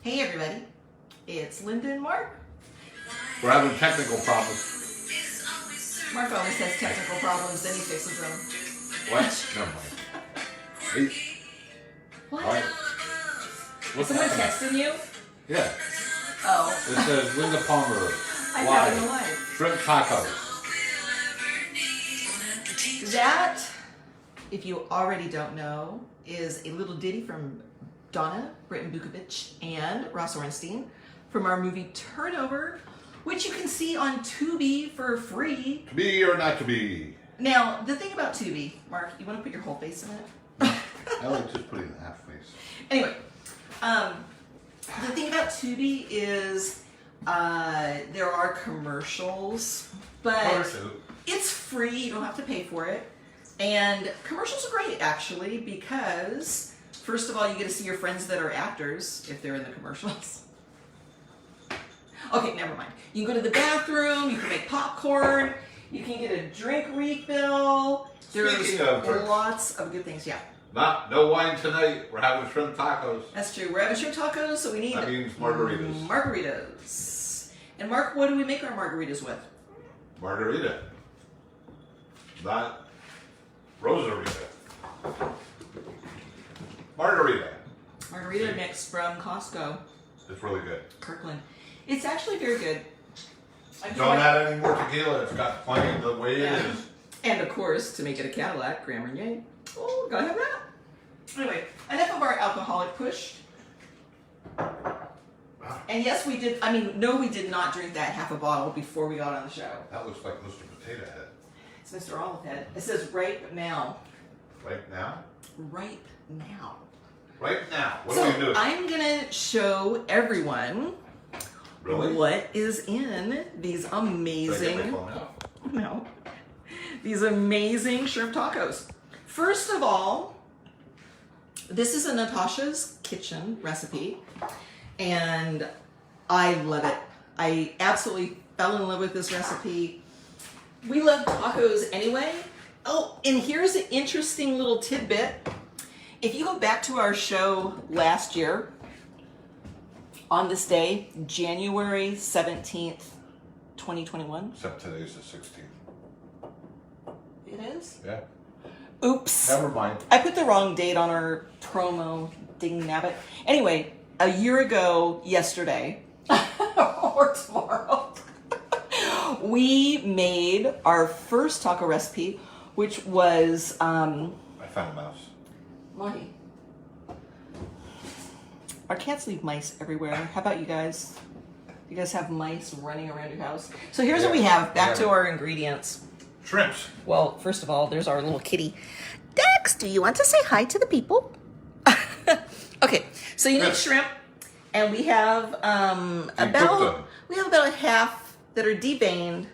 Hey everybody, it's Linda and Mark. We're having technical problems. Mark always has technical problems, then he fixes them. What? Never mind. Hey, What? all right. Is What's someone happening? texting you? Yeah. Oh. It says Linda Palmer. I'm having a live. Shrimp tacos. That, if you already don't know, is a little ditty from Donna, Britton, Bukevicz, and Orenstein from our movie Turnover, which you can see on Tubi for free. To be or not to be? Now, the thing about Tubi, Mark, you want to put your whole face in it? I like just putting the half face. Anyway, the thing about Tubi is there are commercials, but it's free. You don't have to pay for it. And commercials are great, actually, because first of all, you get to see your friends that are actors if they're in the commercials. Okay, never mind. You can go to the bathroom, you can make popcorn, you can get a drink refill. There's lots of good things, yeah. No wine tonight. We're having shrimp tacos. That's true. We're having shrimp tacos, so we need That means margaritas. Margaritas. And Mark, what do we make our margaritas with? Margarita. Not Rosarita. Margarita. Margarita mix from Costco. It's really good. Kirkland. It's actually very good. Don't add any more tequila. It's got plenty the way it is. And of course, to make it a Cadillac, Grand Marnier. Oh, gotta have that. Anyway, enough of our alcoholic push. And yes, we did. I mean, no, we did not drink that half a bottle before we got on the show. That looks like Mr. Potato Head. It's Mr. Olive Head. It says right now. Right now? Right now. Right now. What So are we doing? I'm gonna show everyone what is in these amazing. No. These amazing shrimp tacos. First of all, this is a Natasha's Kitchen recipe, and I love it. I absolutely fell in love with this recipe. We love tacos anyway. Oh, and here's an interesting little tidbit. If you go back to our show last year, on this day, January 17th, 2021. Except today's the 16th. It is? Yeah. Oops. Never mind. I put the wrong date on our promo, ding nabbit. Anyway, a year ago yesterday, or tomorrow, we made our first taco recipe, which was... I found a mouse. Monty. Our cats leave mice everywhere. How about you guys? You guys have mice running around your house? So here's what we have. Back to our ingredients. Shrimps. Well, first of all, there's our little kitty. Dex, do you want to say hi to the people? Okay, so you need shrimp, and we have about a half that are deveined.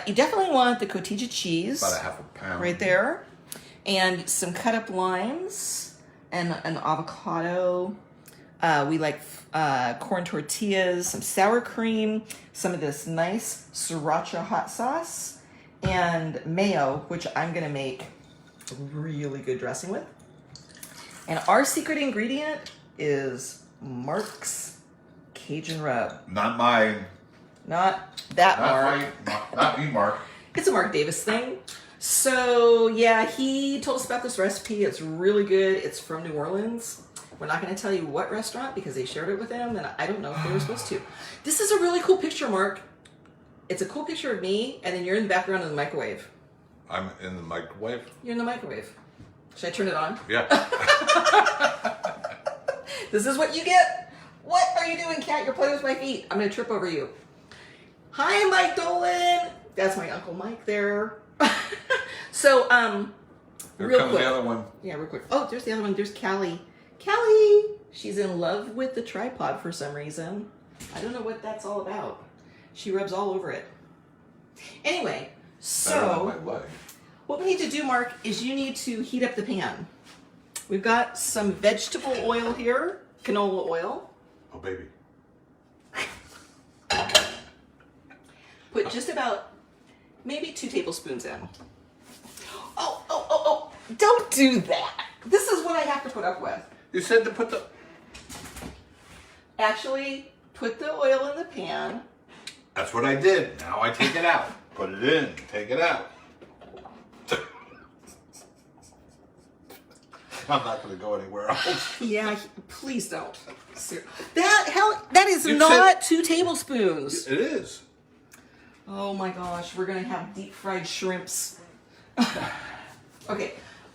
You definitely want the cotija cheese. About a half a pound. Right there. And some cut up limes and an avocado. We like corn tortillas, some sour cream, some of this nice sriracha hot sauce, and mayo, which I'm gonna make a really good dressing with. And our secret ingredient is Mark's Cajun rub. Not mine. Not that Mark. Not me, Mark. It's a Mark Davis thing. So yeah, he told us about this recipe. It's really good. It's from New Orleans. We're not going to tell you what restaurant because they shared it with him, and I don't know if they were supposed to. This is a really cool picture, Mark. It's a cool picture of me, and then you're in the background in the microwave. I'm in the microwave? You're in the microwave. Should I turn it on? Yeah. This is what you get. What are you doing, cat? You're playing with my feet. I'm going to trip over you. Hi, Mike Dolan. That's my Uncle Mike there. So, Here real comes quick. the other one. Yeah, real quick. Oh, there's the other one. There's Callie. Callie! She's in love with the tripod for some reason. I don't know what that's all about. She rubs all over it. Anyway, so what we need to do, Mark, is you need to heat up the pan. We've got some vegetable oil here, canola oil. Oh, baby. Put just about maybe 2 tablespoons in. Oh, don't do that. This is what I have to put up with. You said to put the... Actually, put the oil in the pan. That's what I did. Now I take it out. Put it in. Take it out. I'm not going to go anywhere else. Yeah, please don't. That is not 2 tablespoons. It is. Oh my gosh, we're gonna have deep fried shrimps. Okay,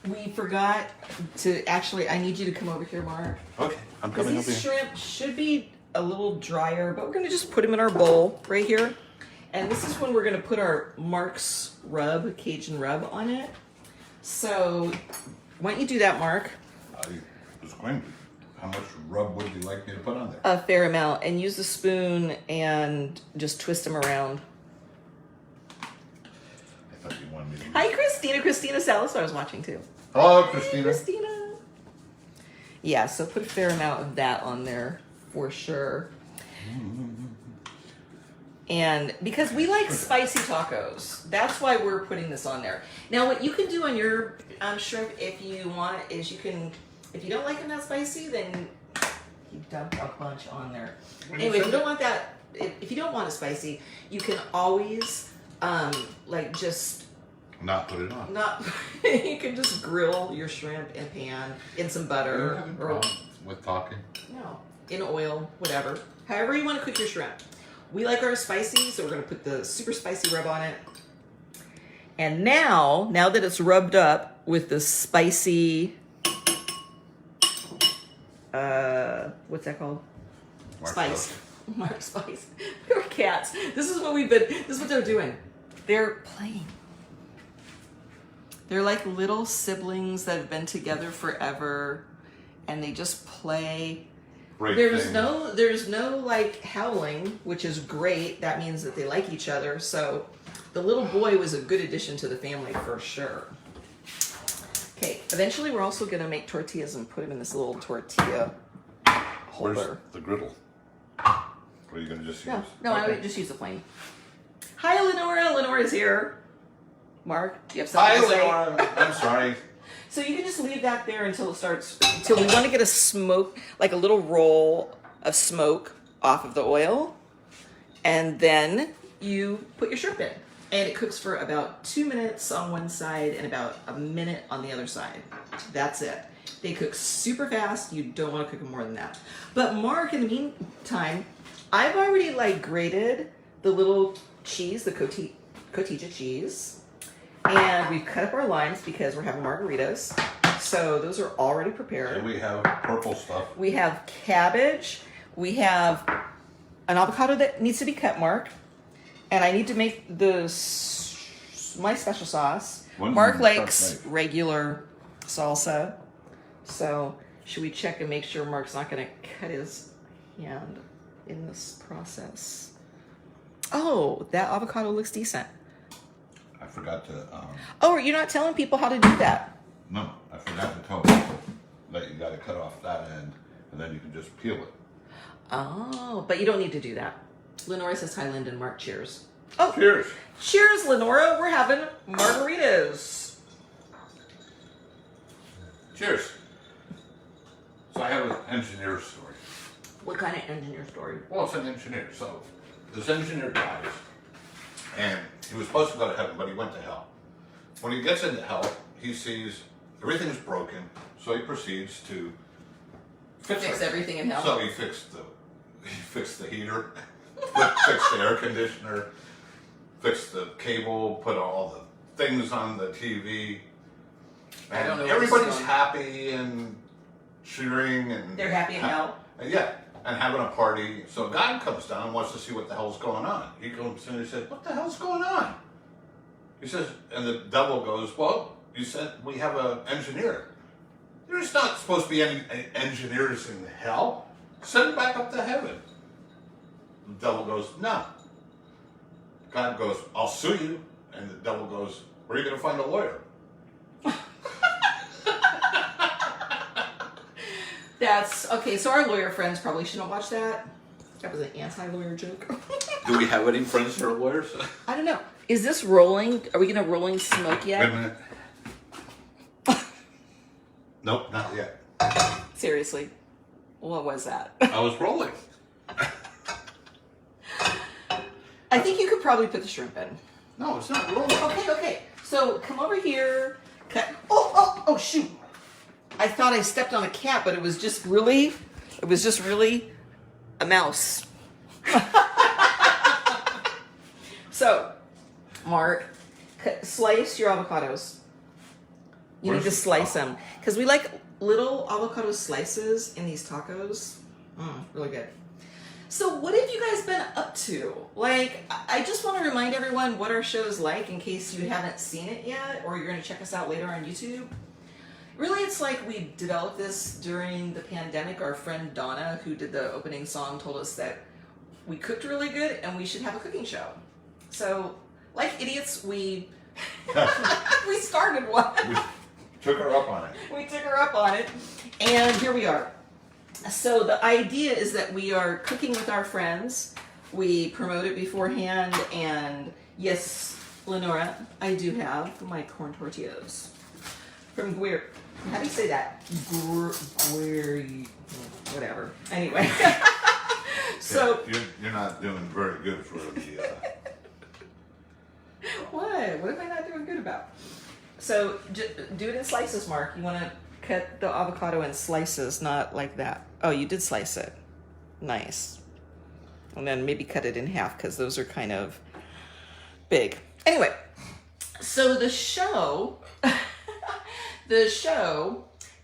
we forgot to actually. I need you to come over here, Mark. Okay, I'm coming over These here. shrimp should be a little drier, but we're gonna just put them in our bowl right here. And this is when we're gonna put our Mark's rub, Cajun rub, on it. So, why don't you do that, Mark? I was going to. How much rub would you like me to put on there? A fair amount, and use the spoon and just twist them around. I thought you wanted me to. Hi, Christina. Christina Salas, I was watching too. Hello, Christina. Hey, Christina. Yeah, so put a fair amount of that on there for sure. And because we like spicy tacos, that's why we're putting this on there. Now, what you can do on your shrimp, if you want, is you can, if you don't like them that spicy, then you dump a bunch on there. Anyway, if you don't want that, if you don't want it spicy, you can always like just not put it on. Not you can just grill your shrimp in pan in some butter or with talking. no, in oil, whatever. However you want to cook your shrimp. We like ours spicy, so we're going to put the super spicy rub on it. And now that it's rubbed up with the spicy, what's that called? Spice. Mark Spice. They're cats. This is what they're doing. They're playing. They're like little siblings that have been together forever, and they just play. There's no like howling, which is great. That means that they like each other. So the little boy was a good addition to the family for sure. Okay, eventually we're also gonna make tortillas and put them in this little tortilla holder. Where's the griddle? Or are you gonna just use? No, I would just use the flame. Hi, Lenora. Lenora's here. Mark, do you have something to say? Hi, Lenora. I'm sorry. So you can just leave that there until we want to get a smoke, like a little roll of smoke off of the oil. And then you put your shrimp in. And it cooks for about 2 minutes on one side and about a minute on the other side. That's it. They cook super fast. You don't want to cook them more than that. But Mark, in the meantime, I've already like grated the little cheese, the cotija cheese. And we've cut up our limes because we're having margaritas. So those are already prepared. And we have purple stuff. We have cabbage. We have an avocado that needs to be cut, Mark. And I need to make my special sauce. Mark likes regular salsa. So should we check and make sure Mark's not going to cut his hand in this process? Oh, that avocado looks decent. I forgot to. Oh, you're not telling people how to do that? No, I forgot to tell people that you got to cut off that end, and then you can just peel it. Oh, but you don't need to do that. Lenora says hi, Lyndon. Mark, cheers. Oh, Cheers. Cheers, Lenora. We're having margaritas. Cheers. So I have an engineer story. What kind of engineer story? Well, it's an engineer. So this engineer dies, and he was supposed to go to heaven, but he went to hell. When he gets into hell, he sees everything's broken, so he proceeds to Fix everything in hell. So he fixed the heater, fixed the air conditioner, fixed the cable, put all the things on the TV. And I don't know everybody's happy and cheering and they're happy in hell? Yeah, and having a party. So God comes down and wants to see what the hell's going on. He comes in and he says, "What the hell's going on?" He says, and the devil goes, "Well, you said we have an engineer. There's not supposed to be any engineers in hell. Send them back up to heaven." The devil goes, "No." God goes, "I'll sue you." And the devil goes, "Where are you going to find a lawyer?" That's okay. So our lawyer friends probably shouldn't watch that. That was an anti-lawyer joke. Do we have any friends that are lawyers? I don't know. Is this rolling? Are we gonna rolling smoke yet? Wait a minute. Nope, not yet. Seriously. What was that? I was rolling. I think you could probably put the shrimp in. No, it's not rolling. Okay. So come over here. Cut. Oh, shoot. I thought I stepped on a cat, but it was just really a mouse. So, Mark, slice your avocados. You need to slice them. Because we like little avocado slices in these tacos. Really good. So what have you guys been up to? Like, I just want to remind everyone what our show is like in case you haven't seen it yet or you're going to check us out later on YouTube. Really, it's like we developed this during the pandemic. Our friend Donna, who did the opening song, told us that we cooked really good and we should have a cooking show. So, like idiots, we started one. We took her up on it. We took her up on it, and here we are. So the idea is that we are cooking with our friends. We promote it beforehand, and yes, Lenora, I do have my corn tortillas from Guer. How do you say that? Whatever. Anyway, so yeah, you're not doing very good for the. What? What am I not doing good about? So do it in slices, Mark. You want to cut the avocado in slices, not like that. Oh, you did slice it. Nice. And then maybe cut it in half because those are kind of big. Anyway, so the show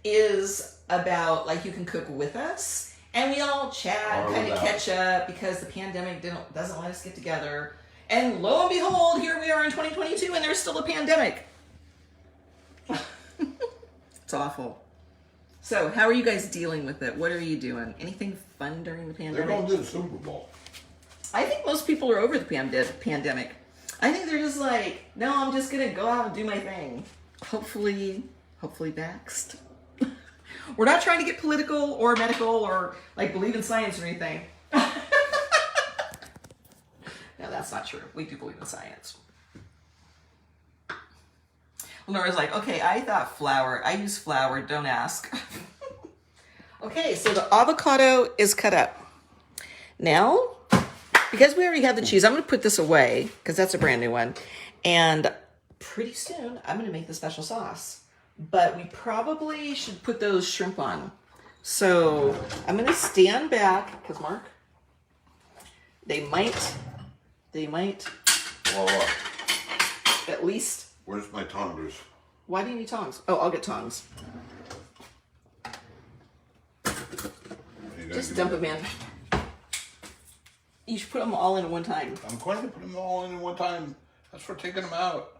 is about, like, you can cook with us and we all chat, kind of catch up because the pandemic doesn't let us get together. And lo and behold, here we are in 2022 and there's still a pandemic. It's awful. So, how are you guys dealing with it? What are you doing? Anything fun during the pandemic? They're going to do the Super Bowl. I think most people are over the pandemic. I think they're just like, no, I'm just going to go out and do my thing. Hopefully vaxxed. We're not trying to get political or medical or like believe in science or anything. No, that's not true. We do believe in science. Laura's like, okay, I thought flour. I use flour. Don't ask. Okay, so the avocado is cut up. Now, because we already have the cheese, I'm going to put this away because that's a brand new one. And pretty soon, I'm going to make the special sauce. But we probably should put those shrimp on. So I'm going to stand back because, Mark, they might Well, at least. where's my tongs? Why do you need tongs? Oh, I'll get tongs. Just dump them in. You should put them all in at one time. I'm going to put them all in at one time. That's for taking them out.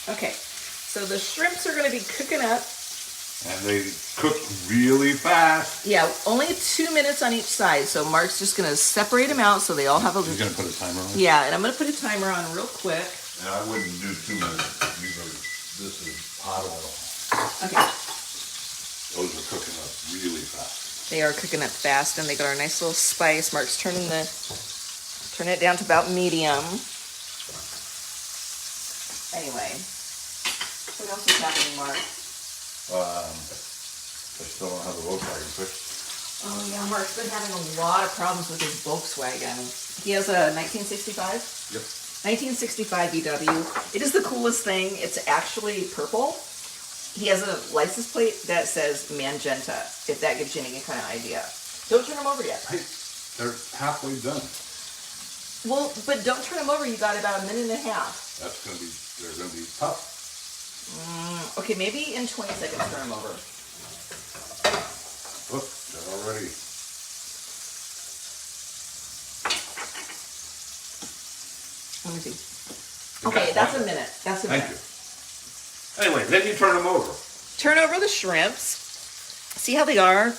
Okay, so the shrimps are going to be cooking up. And they cook really fast. Yeah, only 2 minutes on each side. So Mark's just going to separate them out so they all have a... He's going to put a timer on? Yeah, and I'm going to put a timer on real quick. And I wouldn't do 2 minutes because this is hot oil. Okay. Those are cooking up really fast. They are cooking up fast, and they got our nice little spice. Mark's turning it down to about medium. Anyway, what else is happening, Mark? I still don't have a Volkswagen fixed. Oh yeah, Mark's been having a lot of problems with his Volkswagen. He has a 1965? Yep. 1965 VW. It is the coolest thing. It's actually purple. He has a license plate that says magenta, if that gives you any kind of idea. Don't turn them over yet. Hey, they're halfway done. Well, but don't turn them over. You got about a minute and a half. They're going to be tough. Okay, maybe in 20 seconds turn them over. Look, they're already. Let me see. Okay, that's a minute. That's a minute. Thank you. Anyway, then you turn them over. Turn over the shrimps. See how they are?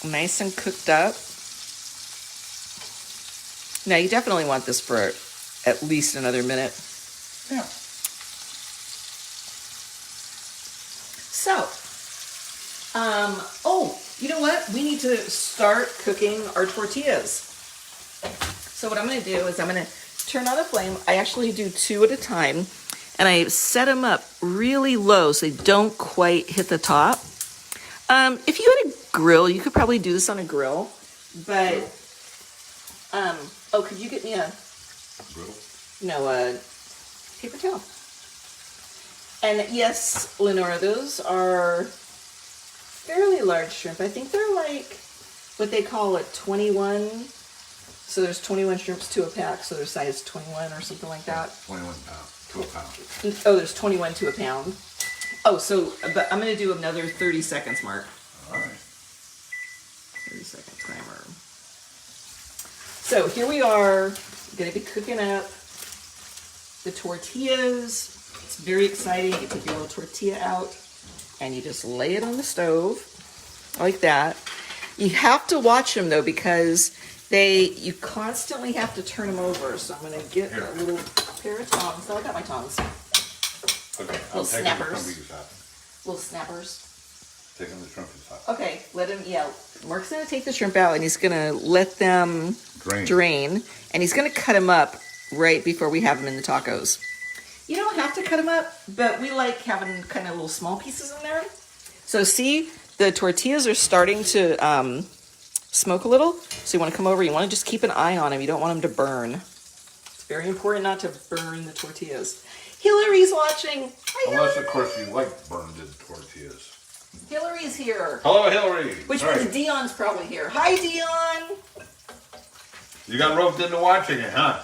Nice and cooked up. Now, you definitely want this for at least another minute. Yeah. So, oh, you know what? We need to start cooking our tortillas. So what I'm going to do is I'm going to turn on the flame. I actually do 2 at a time. and I set them up really low so they don't quite hit the top. If you had a grill, you could probably do this on a grill, but, oh, could you get me a Griddle? No, paper towel. And yes, Lenora, those are fairly large shrimp. I think they're like what they call a 21. So there's 21 shrimps to a pack, so they're size 21 or something like that. 21 pounds to a pound. Oh, there's 21 to a pound. Oh, so, but I'm going to do another 30 seconds, Mark. All right. 30-second timer. So here we are, going to be cooking up the tortillas. It's very exciting. You take your little tortilla out and you just lay it on the stove like that. You have to watch them though, because you constantly have to turn them over. So I'm going to get a little pair of tongs. So I got my tongs. Okay, little snappers. Little snappers. Taking the shrimp out. Okay, let him, Mark's going to take the shrimp out and he's going to let them drain. And he's going to cut them up right before we have them in the tacos. You don't have to cut them up, but we like having kind of little small pieces in there. So see, the tortillas are starting to smoke a little. So you want to come over, you want to just keep an eye on them. You don't want them to burn. It's very important not to burn the tortillas. Hillary's watching. Hi, Unless, Hillary. of course, you like burned tortillas. Hillary's here. Hello, Hillary. Which means Dion's probably here. Hi, Dion. You got roped into watching it, huh?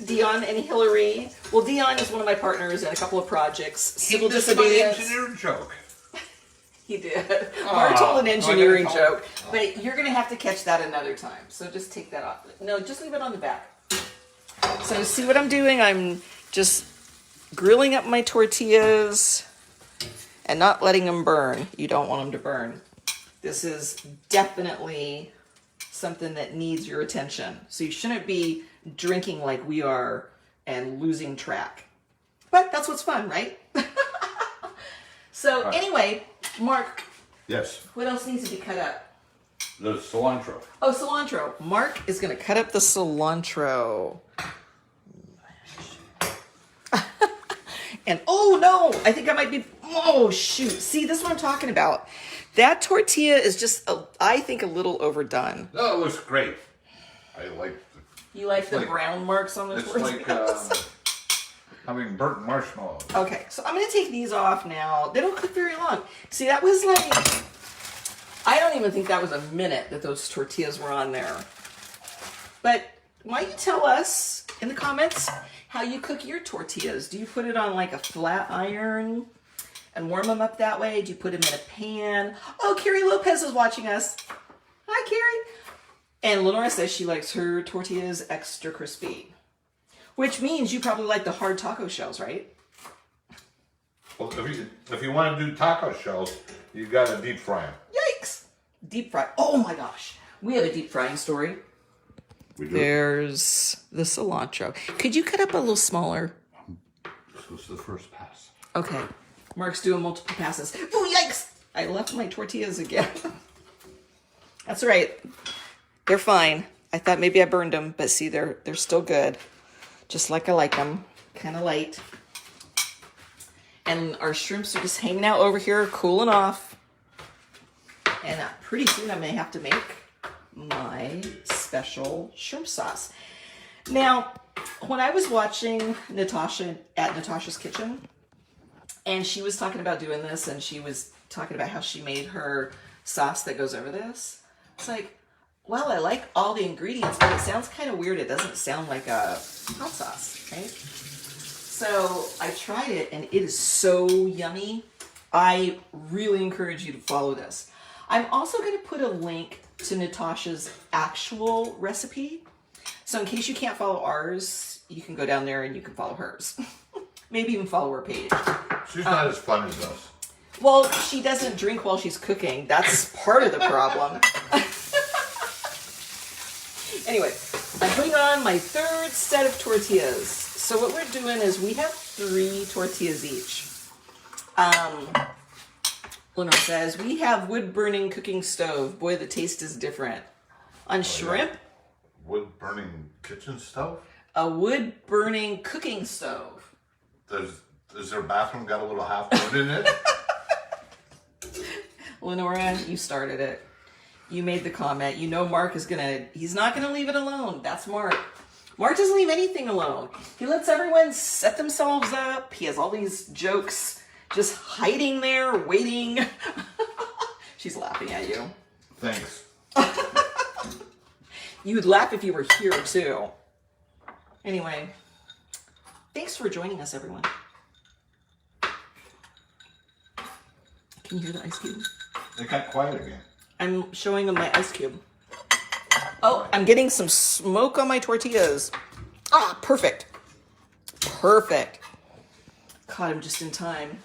Dion and Hillary. Well, Dion is one of my partners in a couple of projects. Civil This disobedience. is my engineering joke. He did. Mark told an engineering I joke, but you're going to have to catch that another time. So just take that off. No, just leave it on the back. So see what I'm doing? I'm just grilling up my tortillas and not letting them burn. You don't want them to burn. This is definitely something that needs your attention. So you shouldn't be drinking like we are and losing track. But that's what's fun, right? So anyway, Mark. Yes. What else needs to be cut up? The cilantro. Oh, cilantro. Mark is going to cut up the cilantro. And oh no, I think I might be, oh shoot. See, this is what I'm talking about. That tortilla is just, I think, a little overdone. No, it looks great. I like You like the brown marks on the it's tortillas? like having burnt marshmallows. Okay, so I'm going to take these off now. They don't cook very long. See, that was like, I don't even think that was a minute that those tortillas were on there. But why don't you tell us in the comments how you cook your tortillas? Do you put it on like a flat iron and warm them up that way? Do you put them in a pan? Oh, Carrie Lopez is watching us. Hi, Carrie. And Lenora says she likes her tortillas extra crispy, which means you probably like the hard taco shells, right? Well, if you want to do taco shells, you got to deep fry them. Yikes! Deep fry. Oh my gosh. We have a deep frying story. We do. There's the cilantro. Could you cut up a little smaller? This was the first pass. Okay. Mark's doing multiple passes. Oh, yikes! I left my tortillas again. That's right. They're fine. I thought maybe I burned them, but see, they're still good. Just like I like them. Kind of light. And our shrimps are just hanging out over here, cooling off. And pretty soon I may have to make my special shrimp sauce. Now, when I was watching Natasha at Natasha's Kitchen, and she was talking about doing this, and she was talking about how she made her sauce that goes over this, it's like, well, I like all the ingredients, but it sounds kind of weird. It doesn't sound like a hot sauce, right? So I tried it, and it is so yummy. I really encourage you to follow this. I'm also going to put a link to Natasha's actual recipe. So in case you can't follow ours, you can go down there and you can follow hers. Maybe even follow her page. She's not as fun as us. Well, she doesn't drink while she's cooking. That's part of the problem. Anyway, I'm putting on my third set of tortillas. So what we're doing is we have 3 tortillas each. Lenore says, we have wood-burning cooking stove. Boy, the taste is different. On shrimp, Wood burning kitchen stove? a wood-burning cooking stove. Is their bathroom got a little half moon in it? Lenora, you started it. You made the comment. You know Mark is he's not gonna leave it alone. That's Mark. Mark doesn't leave anything alone. He lets everyone set themselves up. He has all these jokes just hiding there, waiting. She's laughing at you. Thanks. You would laugh if you were here too. Anyway, thanks for joining us, everyone. Can you hear the ice cube? It got quiet again. I'm showing them my ice cube. Oh, I'm getting some smoke on my tortillas. Ah, perfect. Perfect. Caught him just in time.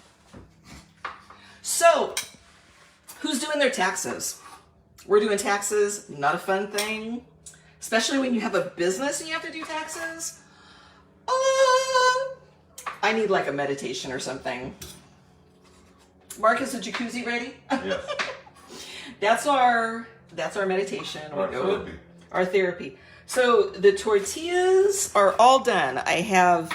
So, who's doing their taxes? We're doing taxes, not a fun thing. Especially when you have a business and you have to do taxes. I need like a meditation or something. Mark, is the jacuzzi ready? Yes. That's our meditation. Our therapy. Our therapy. So the tortillas are all done. I have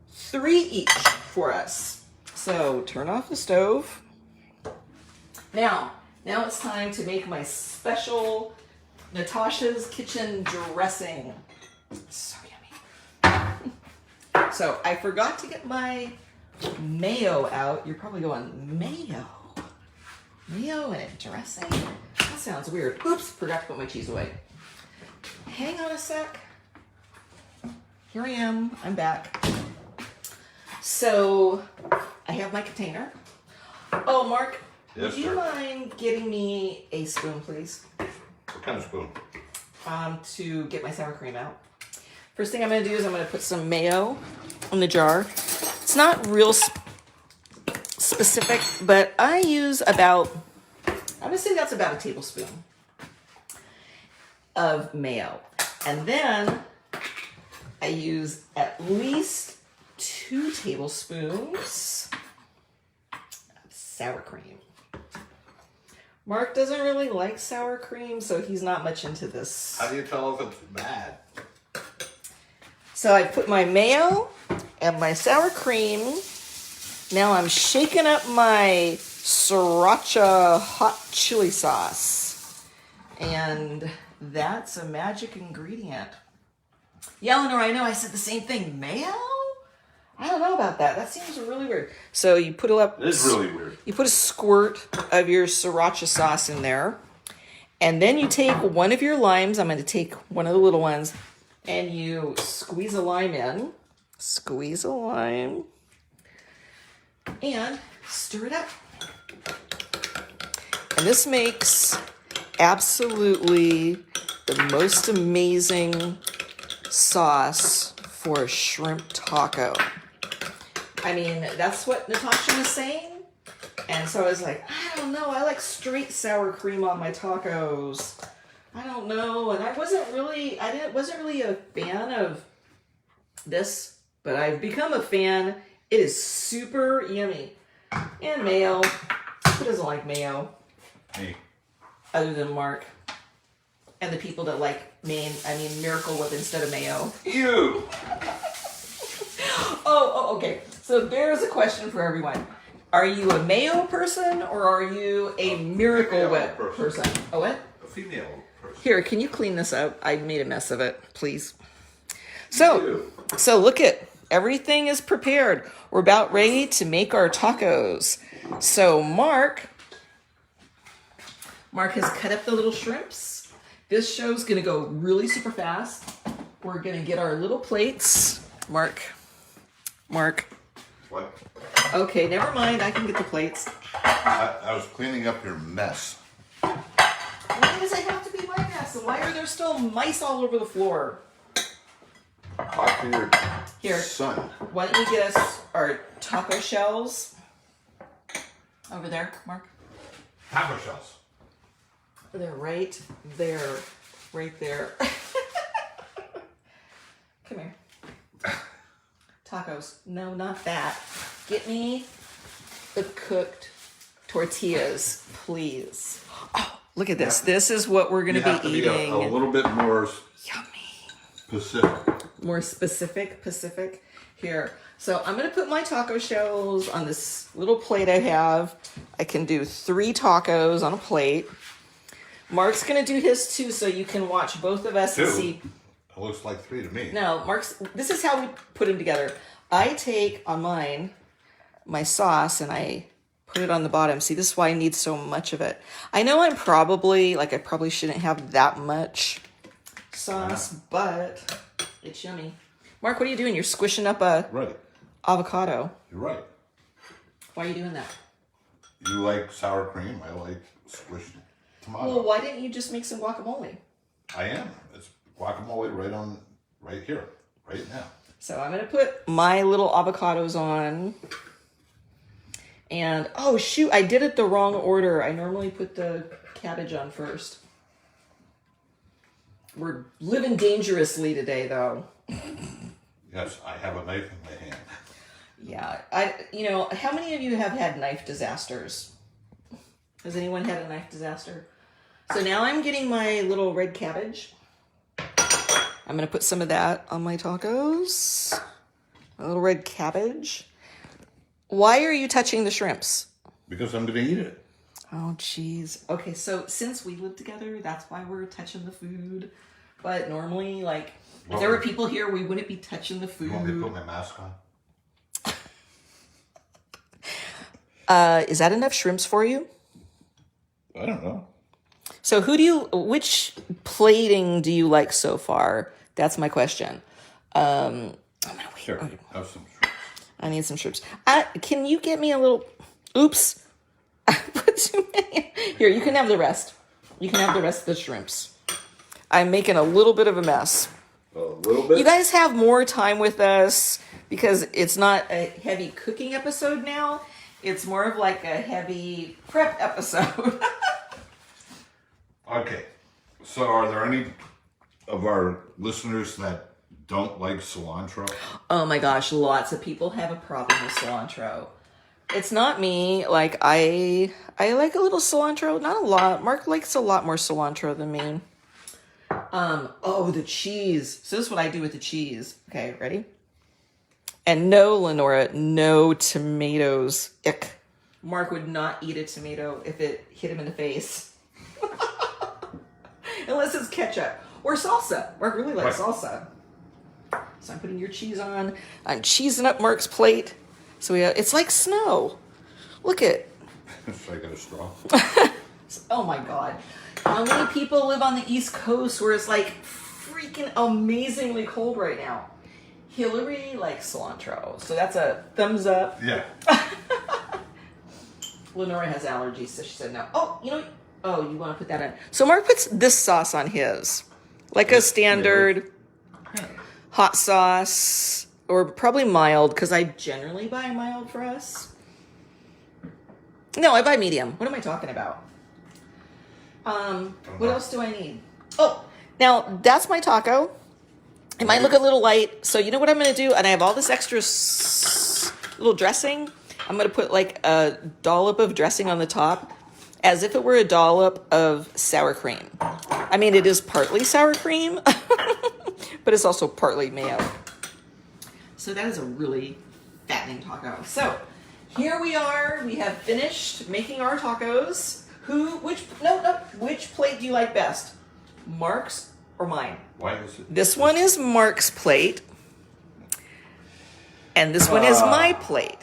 3 each for us. So turn off the stove. Now it's time to make my special Natasha's Kitchen dressing. So yummy. So I forgot to get my mayo out. You're probably going, mayo? Mayo and a dressing? That sounds weird. Oops, forgot to put my cheese away. Hang on a sec. Here I am. I'm back. So I have my container. Oh, Mark, yes, would you mind getting me a spoon, please? What kind of spoon? To get my sour cream out. First thing I'm going to do is I'm going to put some mayo in the jar. It's not real specific, but I use about, I'm going to say that's about a tablespoon of mayo. And then I use at least 2 tablespoons of sour cream. Mark doesn't really like sour cream, so he's not much into this. How do you tell if it's bad? So I put my mayo and my sour cream. Now I'm shaking up my sriracha hot chili sauce. And that's a magic ingredient. Yeah, Eleanor, I know I said the same thing. Mayo? I don't know about that. That seems really weird. So you put it is really weird. You put a squirt of your sriracha sauce in there. And then you take one of your limes. I'm going to take one of the little ones. And you squeeze a lime in. Squeeze a lime. And stir it up. And this makes absolutely the most amazing sauce for a shrimp taco. I mean, that's what Natasha was saying. And so I was like, I don't know. I like straight sour cream on my tacos. I don't know. And I wasn't really a fan of this, but I've become a fan. It is super yummy. And mayo. Who doesn't like mayo? Me. Other than Mark. And the people that like Miracle Whip instead of mayo. Ew. Oh, okay. So there's a question for everyone. Are you a mayo person or are you a Miracle Whip person? A what? A female person. Here, can you clean this up? I made a mess of it, please. So look at everything is prepared. We're about ready to make our tacos. So Mark has cut up the little shrimps. This show's gonna go really super fast. We're gonna get our little plates. Mark. What? Okay, never mind. I can get the plates. I was cleaning up your mess. Why does it have to be my mess? And why are there still mice all over the floor? Talk to your son. Why don't you get us our taco shells? Over there, Mark. Taco shells. They're right there. Right there. Come here. Tacos. No, not that. Get me the cooked tortillas, please. Oh, look at this. This is what we're going to be eating. A little bit more yummy. specific. More specific. Here. So I'm going to put my taco shells on this little plate I have. I can do 3 tacos on a plate. Mark's going to do his too, so you can watch both of us 2? and see. It looks like 3 to me. No, this is how we put them together. I take on mine my sauce and I put it on the bottom. See, this is why I need so much of it. I know I probably shouldn't have that much sauce, but it's yummy. Mark, what are you doing? You're squishing up a avocado. You're right. Why are you doing that? You like sour cream. I like squished tomato. Well, why didn't you just make some guacamole? I am. It's guacamole right here, right now. So I'm going to put my little avocados on. And, oh shoot, I did it the wrong order. I normally put the cabbage on first. We're living dangerously today, though. Yes, I have a knife in my hand. Yeah, how many of you have had knife disasters? Has anyone had a knife disaster? So now I'm getting my little red cabbage. I'm going to put some of that on my tacos. A little red cabbage. Why are you touching the shrimps? Because I'm going to eat it. Oh, jeez. Okay, so since we live together, that's why we're touching the food. But normally, if there were people here, we wouldn't be touching the food. You want me to put my mask on? Is that enough shrimps for you? I don't know. So which plating do you like so far? That's my question. I'm gonna wait. Sure, Okay. have some shrimps. I need some shrimps. Can you get me a little, oops. I put too many. Here, you can have the rest. You can have the rest of the shrimps. I'm making a little bit of a mess. A little bit? You guys have more time with us because it's not a heavy cooking episode now. It's more of like a heavy prep episode. Okay. So are there any of our listeners that don't like cilantro? Oh my gosh, lots of people have a problem with cilantro. It's not me. I like a little cilantro, not a lot. Mark likes a lot more cilantro than me. The cheese. So this is what I do with the cheese. Okay, ready? And no, Lenora, no tomatoes. Ick. Mark would not eat a tomato if it hit him in the face. Unless it's ketchup or salsa. Mark really likes salsa. So I'm putting your cheese on. I'm cheesing up Mark's plate. So it's like snow. Look at. Should I get a straw? Oh my God. How many people live on the East Coast where it's freaking amazingly cold right now? Hillary likes cilantro. So that's a thumbs up. Yeah. Lenora has allergies, so she said no. Oh, you want to put that in. So Mark puts this sauce on his. Like a standard hot sauce. Or probably mild, because I generally buy mild for us. No, I buy medium. What am I talking about? What else do I need? Oh, now that's my taco. It might look a little light. So you know what I'm going to do? And I have all this extra little dressing. I'm going to put a dollop of dressing on the top as if it were a dollop of sour cream. I mean, it is partly sour cream, but it's also partly mayo. So that is a really fattening taco. So here we are. We have finished making our tacos. Which plate do you like best? Mark's or mine? Why is it? This one is Mark's plate. And this one is my plate.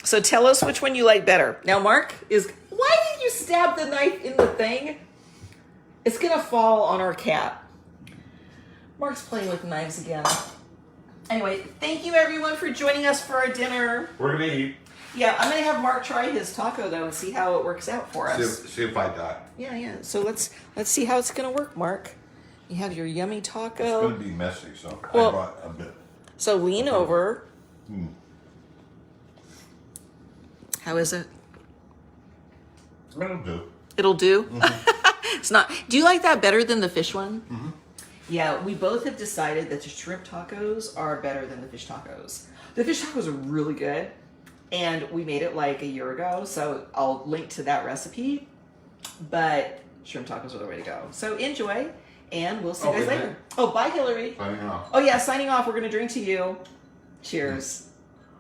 So tell us which one you like better. Now, Mark why did you stab the knife in the thing? It's going to fall on our cat. Mark's playing with knives again. Anyway, thank you everyone for joining us for our dinner. We're going to eat. Yeah, I'm going to have Mark try his taco though and see how it works out for us. See if I die. Yeah. So let's see how it's going to work, Mark. You have your yummy taco. It's going to be messy, so I brought a bit. So lean over. How is it? It'll do. It'll do? Mm-hmm. It's not. Do you like that better than the fish one? Mm-hmm. Yeah, we both have decided that the shrimp tacos are better than the fish tacos. The fish tacos are really good, and we made it a year ago, so I'll link to that recipe. But shrimp tacos are the way to go. So enjoy, and we'll see you guys later. Oh, bye, Hillary. Signing off. Oh, yeah, signing off. We're going to drink to you. Cheers.